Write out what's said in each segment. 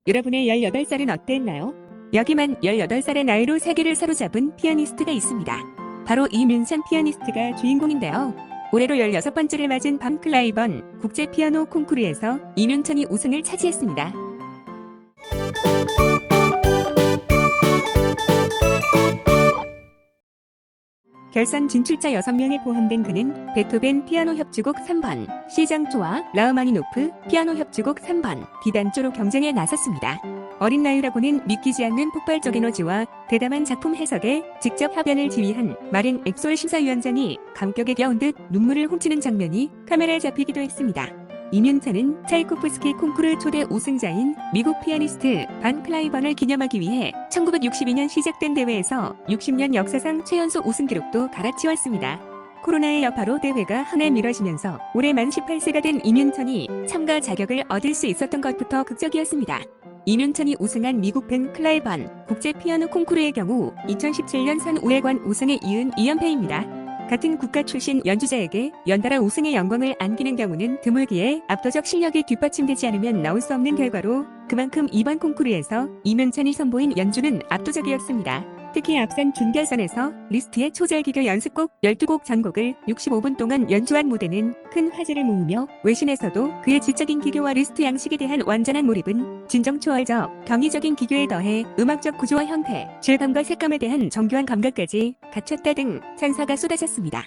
여러분의 18살은 어땠나요? 여기만 18살의 나이로 세계를 사로잡은 피아니스트가 있습니다. 바로 이민찬 피아니스트가 주인공인데요. 올해로 16번째를 맞은 반 클라이번 국제 피아노 콩쿠르에서 이민찬이 우승을 차지했습니다. 결선 진출자 6명에 포함된 그는 베토벤 피아노 협주곡 3번, C장조와 라흐마니노프 피아노 협주곡 3번, D단조로 경쟁에 나섰습니다. 어린 나이라고는 믿기지 않는 폭발적 에너지와 대담한 작품 해석에 직접 합연을 지휘한 마린 엑솔 심사위원장이 감격에 겨운 듯 눈물을 훔치는 장면이 카메라에 잡히기도 했습니다. 이민찬은 차이코프스키 콩쿠르 초대 우승자인 미국 피아니스트 반 클라이번을 기념하기 위해 1962년 시작된 대회에서 60년 역사상 최연소 우승 기록도 갈아치웠습니다. 코로나의 여파로 대회가 한 해 미뤄지면서 올해 만 18세가 된 이민찬이 참가 자격을 얻을 수 있었던 것부터 극적이었습니다. 이민찬이 우승한 미국 반 클라이번 국제 피아노 콩쿠르의 경우 2017년 산 우회관 우승에 이은 2연패입니다. 같은 국가 출신 연주자에게 연달아 우승의 영광을 안기는 경우는 드물기에 압도적 실력이 뒷받침되지 않으면 나올 수 없는 결과로 그만큼 이번 콩쿠르에서 이민찬이 선보인 연주는 압도적이었습니다. 특히 앞선 준결선에서 리스트의 초절기교 연습곡 12곡 전곡을 65분 동안 연주한 무대는 큰 화제를 모으며 외신에서도 그의 지적인 기교와 리스트 양식에 대한 완전한 몰입은 진정 초월적, 경이적인 기교에 더해 음악적 구조와 형태, 질감과 색감에 대한 정교한 감각까지 갖췄다 등 찬사가 쏟아졌습니다.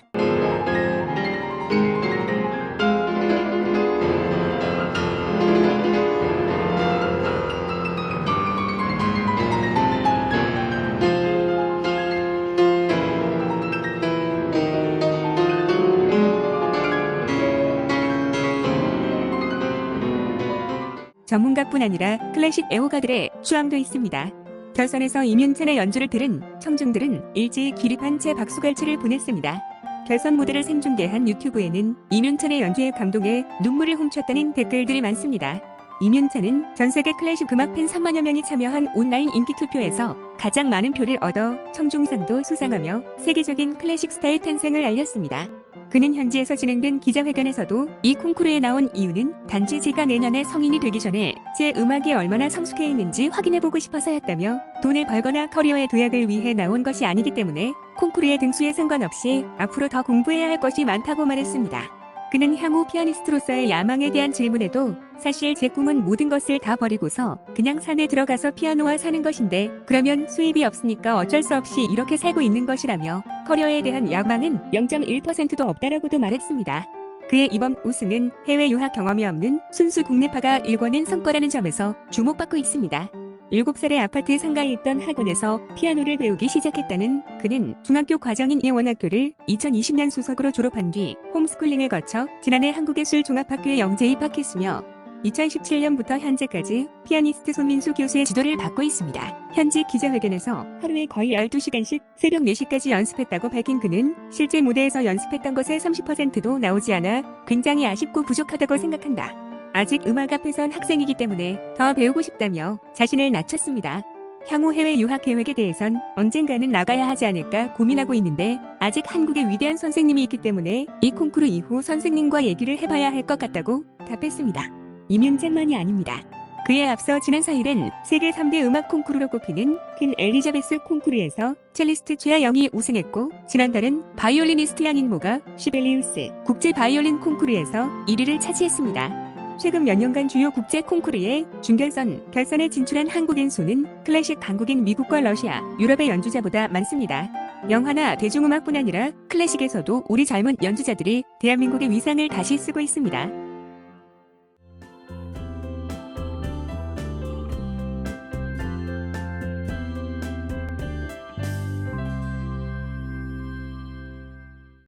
전문가뿐 아니라 클래식 애호가들의 추앙도 있습니다. 결선에서 이민찬의 연주를 들은 청중들은 일제히 기립한 채 박수갈채를 보냈습니다. 결선 무대를 생중계한 유튜브에는 이민찬의 연주에 감동해 눈물을 훔쳤다는 댓글들이 많습니다. 이민찬은 전세계 클래식 음악 팬 3만여 명이 참여한 온라인 인기 투표에서 가장 많은 표를 얻어 청중상도 수상하며 세계적인 클래식 스타의 탄생을 알렸습니다. 그는 현지에서 진행된 기자회견에서도 이 콩쿠르에 나온 이유는 단지 제가 내년에 성인이 되기 전에 제 음악이 얼마나 성숙해 있는지 확인해보고 싶어서였다며 돈을 벌거나 커리어의 도약을 위해 나온 것이 아니기 때문에 콩쿠르의 등수에 상관없이 앞으로 더 공부해야 할 것이 많다고 말했습니다. 그는 향후 피아니스트로서의 야망에 대한 질문에도 사실 제 꿈은 모든 것을 다 버리고서 그냥 산에 들어가서 피아노와 사는 것인데 그러면 수입이 없으니까 어쩔 수 없이 이렇게 살고 있는 것이라며 커리어에 대한 야망은 0.1%도 없다라고도 말했습니다. 그의 이번 우승은 해외 유학 경험이 없는 순수 국내파가 일궈낸 성과라는 점에서 주목받고 있습니다. 7살의 아파트 상가에 있던 학원에서 피아노를 배우기 시작했다는 그는 중학교 과정인 예원학교를 2020년 수석으로 졸업한 뒤 홈스쿨링을 거쳐 지난해 한국예술종합학교에 영재 입학했으며 2017년부터 현재까지 피아니스트 손민수 교수의 지도를 받고 있습니다. 현지 기자회견에서 하루에 거의 12시간씩 새벽 4시까지 연습했다고 밝힌 그는 실제 무대에서 연습했던 것의 30%도 나오지 않아 굉장히 아쉽고 부족하다고 생각한다. 아직 음악 앞에선 학생이기 때문에 더 배우고 싶다며 자신을 낮췄습니다. 향후 해외 유학 계획에 대해선 언젠가는 나가야 하지 않을까 고민하고 있는데 아직 한국에 위대한 선생님이 있기 때문에 이 콩쿠르 이후 선생님과 얘기를 해봐야 할 것 같다고 답했습니다. 이민찬만이 아닙니다. 그에 앞서 지난 4일엔 세계 3대 음악 콩쿠르로 꼽히는 퀸 엘리자베스 콩쿠르에서 첼리스트 최하영이 우승했고 지난달은 바이올리니스트 양인모가 시벨리우스 국제 바이올린 콩쿠르에서 1위를 차지했습니다. 최근 몇 년간 주요 국제 콩쿠르의 준결선, 결선에 진출한 한국인 수는 클래식 강국인 미국과 러시아, 유럽의 연주자보다 많습니다. 영화나 대중음악뿐 아니라 클래식에서도 우리 젊은 연주자들이 대한민국의 위상을 다시 쓰고 있습니다.